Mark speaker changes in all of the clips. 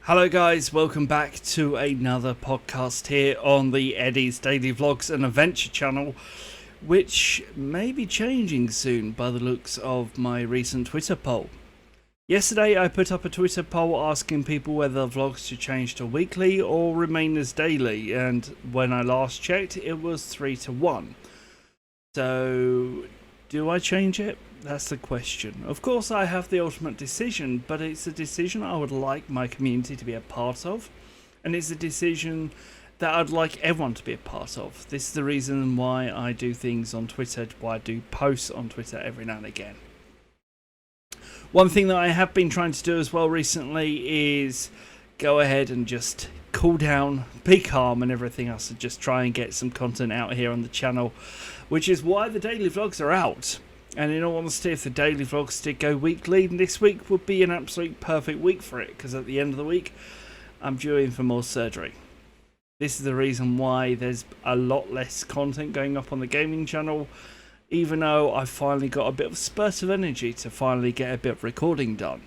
Speaker 1: Hello guys, welcome back to another podcast here on the Eddie's Daily Vlogs and Adventure channel, which may be changing soon by the looks of my recent Twitter poll. Yesterday I put up a Twitter poll asking people whether vlogs should change to weekly or remain as daily, and when I last checked it was 3-1. So, do I change it? That's the question. Of course I have the ultimate decision, but it's a decision I would like my community to be a part of, and it's a decision that I'd like everyone to be a part of. This is the reason why I do things on Twitter, why I do posts on Twitter every now and again. One thing that I have been trying to do as well recently is go ahead and just cool down, be calm and everything else, and just try and get some content out here on the channel, which is why the daily vlogs are out. And in all honesty, if the daily vlogs did go weekly, this week would be an absolute perfect week for it, because at the end of the week I'm due in for more surgery. This is the reason why there's a lot less content going up on the gaming channel, even though I finally got a bit of a spurt of energy to finally get a bit of recording done.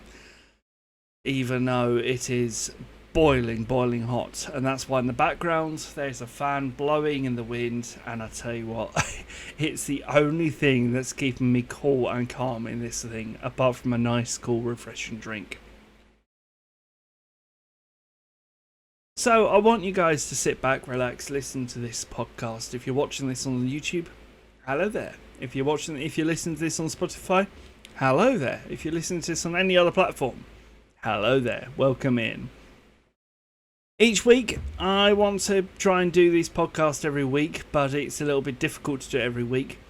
Speaker 1: Even though it is boiling hot, and that's why in the background there's a fan blowing in the wind, and I tell you what, it's the only thing that's keeping me cool and calm in this thing, apart from a nice cool refreshing drink. So I want you guys to sit back, relax, listen to this podcast. If you're watching this on YouTube, hello there. If you're listening to this on Spotify, hello there. If you're listening to this on any other platform, hello there. Welcome in. Each week, I want to try and do these podcasts every week, but it's a little bit difficult to do it every week.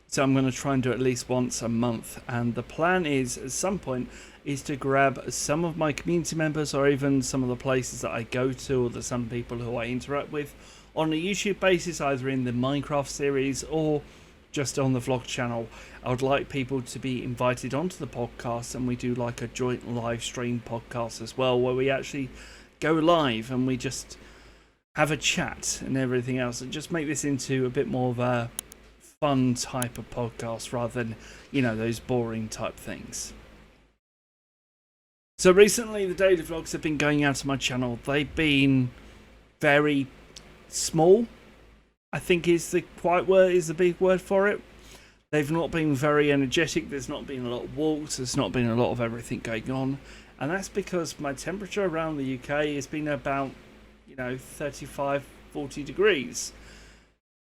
Speaker 1: So I'm going to try and do it at least once a month. And the plan is, at some point, is to grab some of my community members, or even some of the places that I go to, or some people who I interact with on a YouTube basis, either in the Minecraft series or just on the vlog channel. I would like people to be invited onto the podcast, and we do like a joint live stream podcast as well, where we actually go live and we just have a chat and everything else, and just make this into a bit more of a fun type of podcast rather than, those boring type things. So recently the daily vlogs have been going out to my channel. They've been very small, I think is the big word for it. They've not been very energetic. There's not been a lot of walks. There's not been a lot of everything going on. And that's because my temperature around the UK has been about, 35, 40 degrees.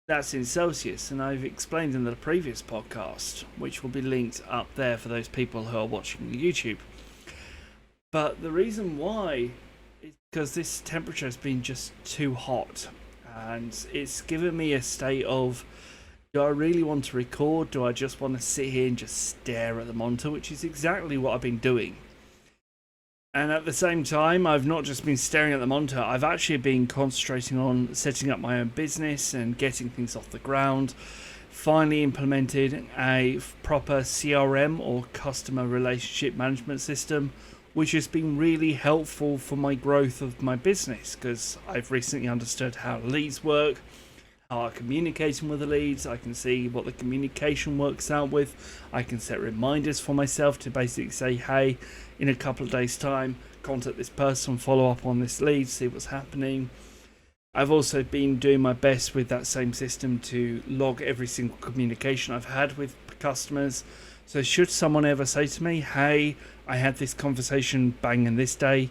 Speaker 1: That's in Celsius. And I've explained in the previous podcast, which will be linked up there for those people who are watching YouTube. But the reason why is because this temperature has been just too hot. And it's given me a state of, do I really want to record? Do I just want to sit here and just stare at the monitor? Which is exactly what I've been doing. And at the same time, I've not just been staring at the monitor, I've actually been concentrating on setting up my own business and getting things off the ground. Finally implemented a proper CRM, or customer relationship management system, which has been really helpful for my growth of my business, because I've recently understood how leads work, how I'm communicating with the leads. I can see what the communication works out with. I can set reminders for myself to basically say, hey, in a couple of days time, contact this person, follow up on this lead, see what's happening. I've also been doing my best with that same system to log every single communication I've had with customers. So should someone ever say to me, hey, I had this conversation banging this day,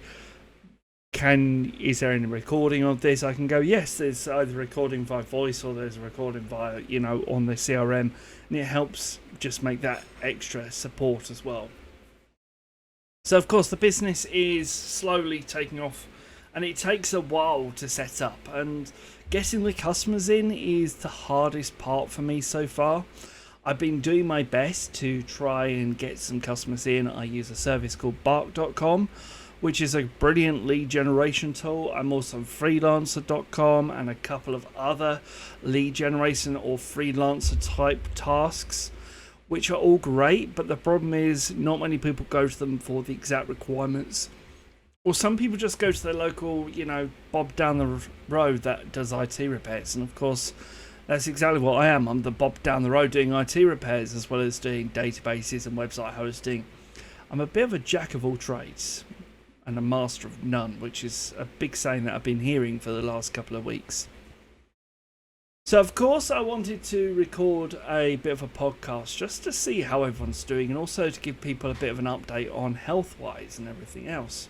Speaker 1: is there any recording of this? I can go, yes, there's either recording via voice or there's a recording via, on the CRM. And it helps just make that extra support as well. So of course the business is slowly taking off, and it takes a while to set up, and getting the customers in is the hardest part for me so far. I've been doing my best to try and get some customers in. I use a service called bark.com, which is a brilliant lead generation tool. I'm also on freelancer.com and a couple of other lead generation or freelancer type tasks, which are all great, but the problem is not many people go to them for the exact requirements. Or some people just go to their local, Bob down the road that does IT repairs. And of course, that's exactly what I am. I'm the Bob down the road doing IT repairs, as well as doing databases and website hosting. I'm a bit of a jack of all trades. and a master of none, which is a big saying that I've been hearing for the last couple of weeks. So, of course, I wanted to record a bit of a podcast just to see how everyone's doing and also to give people a bit of an update on health-wise and everything else.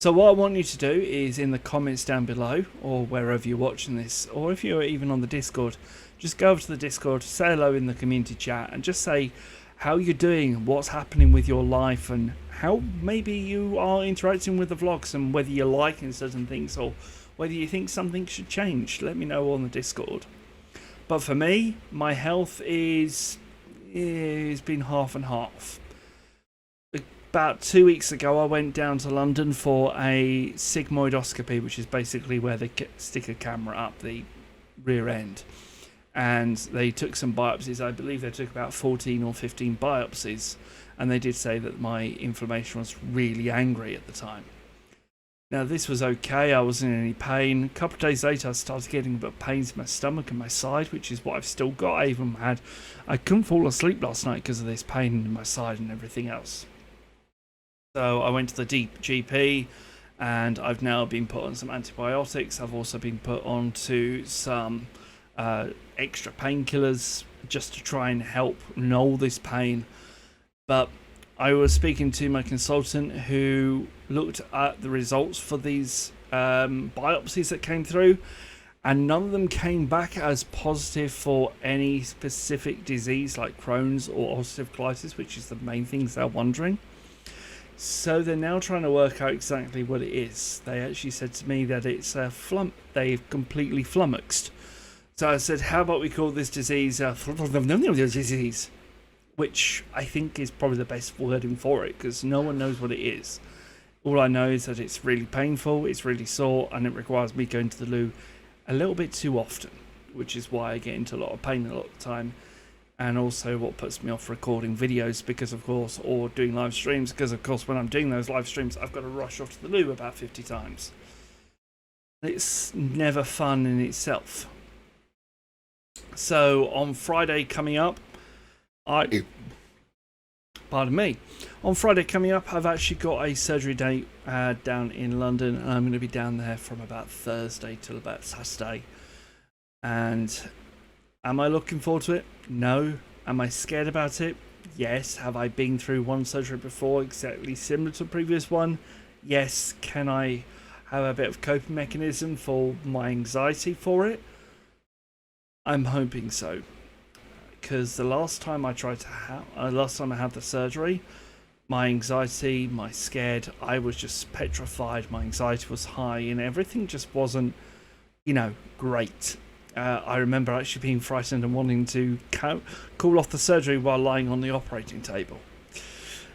Speaker 1: So what I want you to do is in the comments down below, or wherever you're watching this, or if you're even on the Discord, just go over to the Discord, say hello in the community chat, and just say how you're doing, what's happening with your life, and how maybe you are interacting with the vlogs, and whether you're liking certain things, or whether you think something should change. Let me know on the Discord. But for me, my health is been half and half. About 2 weeks ago, I went down to London for a sigmoidoscopy, which is basically where they stick a camera up the rear end. And they took some biopsies. I believe they took about 14 or 15 biopsies. And they did say that my inflammation was really angry at the time. Now, this was okay. I wasn't in any pain. A couple of days later, I started getting a bit of pains in my stomach and my side, which is what I've still got. I couldn't fall asleep last night because of this pain in my side and everything else. So I went to the GP and I've now been put on some antibiotics. I've also been put onto some extra painkillers just to try and help null this pain. But I was speaking to my consultant who looked at the results for these biopsies that came through, and none of them came back as positive for any specific disease like Crohn's or ulcerative colitis, which is the main things they're wondering. So they're now trying to work out exactly what it is. They actually said to me that it's a they've completely flummoxed. So I said, how about we call this disease disease? Which I think is probably the best wording for it, because no one knows what it is. All I know is that it's really painful, it's really sore, and it requires me going to the loo a little bit too often, which is why I get into a lot of pain a lot of the time. And also what puts me off recording videos because of course, or doing live streams, because of course when I'm doing those live streams I've got to rush off to the loo about 50 times. It's never fun in itself. So on Friday coming up, on Friday coming up I've actually got a surgery date down in London, and I'm going to be down there from about Thursday till about Saturday. And am I looking forward to it? No. Am I scared about it? Yes. Have I been through one surgery before exactly similar to the previous one? Yes. Can I have a bit of coping mechanism for my anxiety for it? I'm hoping so. Because the last time I had the surgery, my anxiety, my scared, I was just petrified. My anxiety was high and everything just wasn't, great. I remember actually being frightened and wanting to call off the surgery while lying on the operating table.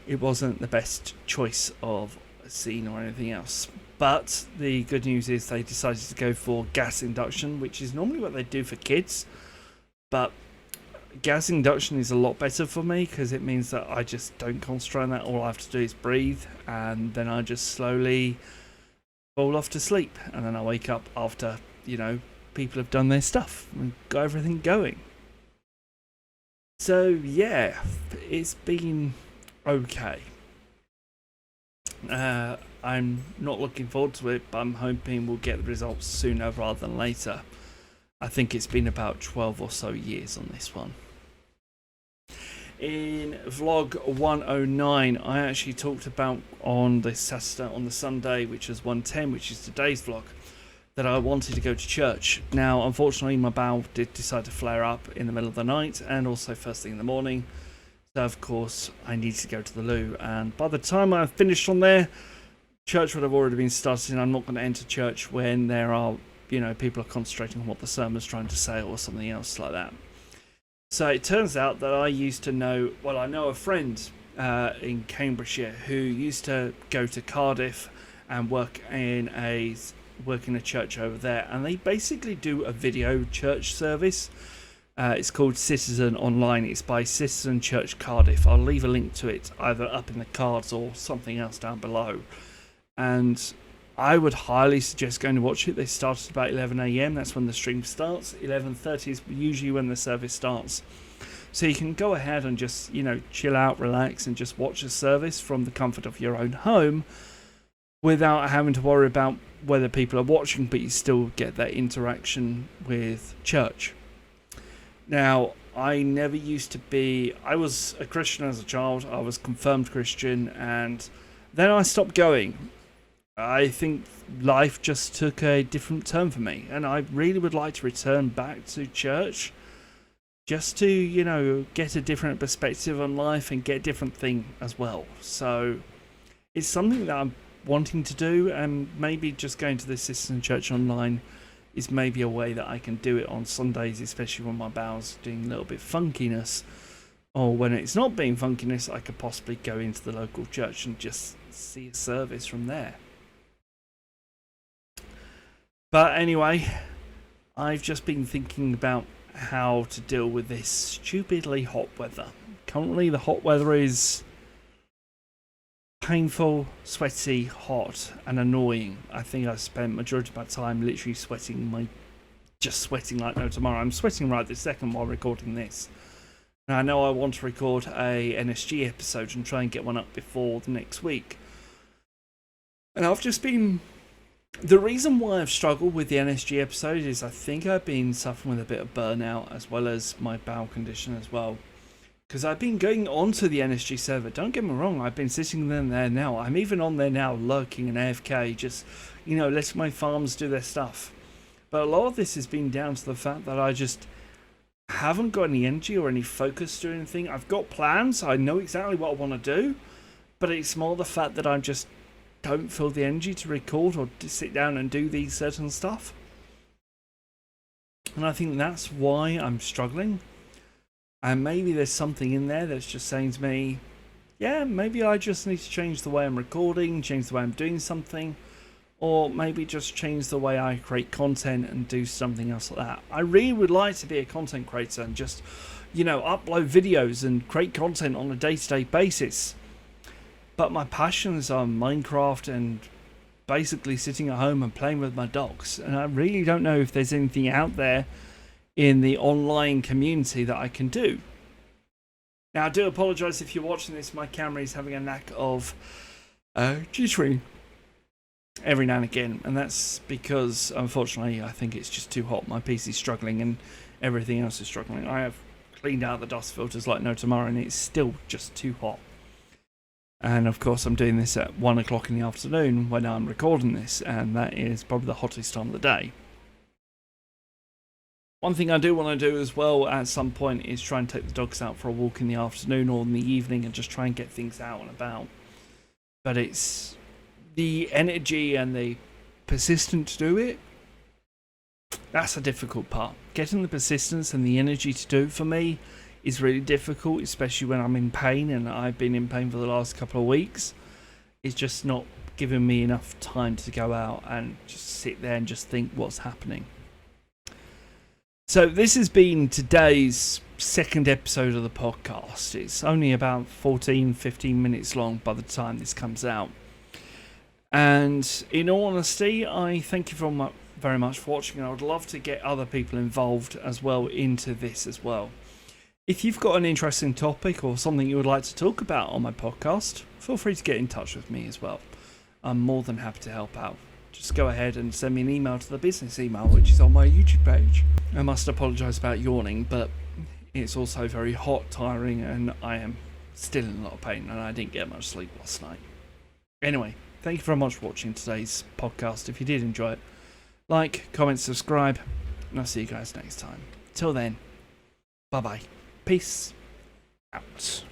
Speaker 1: It wasn't the best choice of a scene or anything else. But the good news is they decided to go for gas induction, which is normally what they do for kids. But gas induction is a lot better for me because it means that I just don't concentrate on that. All I have to do is breathe, and then I just slowly fall off to sleep. And then I wake up after, people have done their stuff and got everything going. So yeah, it's been okay. I'm not looking forward to it, but I'm hoping we'll get the results sooner rather than later. I think it's been about 12 or so years on this one. In vlog 109, I actually talked about on the Sunday, which was 110, which is today's vlog, that I wanted to go to church. Now, unfortunately, my bowel did decide to flare up in the middle of the night and also first thing in the morning. So, of course, I needed to go to the loo. And by the time I finished on there, church would have already been started. And I'm not going to enter church when there are, people are concentrating on what the sermon's trying to say or something else like that. So it turns out that I know a friend in Cambridgeshire who used to go to Cardiff and work in a church over there, and they basically do a video church service. It's called Citizen Online. It's by Citizen Church Cardiff. I'll leave a link to it either up in the cards or something else down below. And I would highly suggest going to watch it. They start at about 11 AM. That's when the stream starts. 11:30 is usually when the service starts. So you can go ahead and just, chill out, relax, and just watch the service from the comfort of your own home. without having to worry about whether people are watching, but you still get that interaction with church. Now, I never used to be... I was a Christian as a child. I was confirmed Christian, and then I stopped going. I think life just took a different turn for me, and I really would like to return back to church just to, you know, get a different perspective on life and get a different thing as well. So it's something that I'm wanting to do, and maybe just going to the Citizen Church online is maybe a way that I can do it on Sundays, especially when my bowel's doing a little bit funkiness, or when it's not being funkiness, I could possibly go into the local church and just see a service from there. But anyway, I've just been thinking about how to deal with this stupidly hot weather. Currently the hot weather is painful, sweaty, hot and annoying. I think I spent majority of my time literally sweating like no tomorrow. I'm sweating right this second while recording this. Now I know I want to record a NSG episode and try and get one up before the next week. And I've just been... The reason why I've struggled with the NSG episode is I think I've been suffering with a bit of burnout as well as my bowel condition as well. Because I've been going onto the NSG server. Don't get me wrong, I've been sitting there now. I'm even on there now lurking in AFK, just, you know, letting my farms do their stuff. But a lot of this has been down to the fact that I just haven't got any energy or any focus to do anything. I've got plans, I know exactly what I want to do. But it's more the fact that I just don't feel the energy to record or to sit down and do these certain stuff. And I think that's why I'm struggling. And maybe there's something in there that's just saying to me, yeah, maybe I just need to change the way I'm recording, change the way I'm doing something, or maybe just change the way I create content and do something else like that. I really would like to be a content creator and just, you know, upload videos and create content on a day-to-day basis. But my passions are Minecraft and basically sitting at home and playing with my dogs. And I really don't know if there's anything out there in the online community that I can do. Now, I do apologise if you're watching this. My camera is having a knack of jittering every now and again. And that's because, unfortunately, I think it's just too hot. My PC's struggling and everything else is struggling. I have cleaned out the dust filters like no tomorrow and it's still just too hot. And of course I'm doing this at 1 o'clock in the afternoon when I'm recording this, and that is probably the hottest time of the day. One thing I do want to do as well at some point is try and take the dogs out for a walk in the afternoon or in the evening and just try and get things out and about. But it's the energy and the persistence to do it. That's a difficult part. Getting the persistence and the energy to do it for me is really difficult, especially when I'm in pain, and I've been in pain for the last couple of weeks. It's just not giving me enough time to go out and just sit there and just think what's happening. So this has been today's second episode of the podcast. It's only about 14-15 minutes long by the time this comes out. And in all honesty, I thank you very much for watching, and I would love to get other people involved as well into this as well. If you've got an interesting topic or something you would like to talk about on my podcast, feel free to get in touch with me as well. I'm more than happy to help out. Just go ahead and send me an email to the business email, which is on my YouTube page. I must apologise about yawning, but it's also very hot, tiring, and I am still in a lot of pain, and I didn't get much sleep last night. Anyway, thank you very much for watching today's podcast. If you did enjoy it, like, comment, subscribe, and I'll see you guys next time. Till then, bye-bye. Peace out.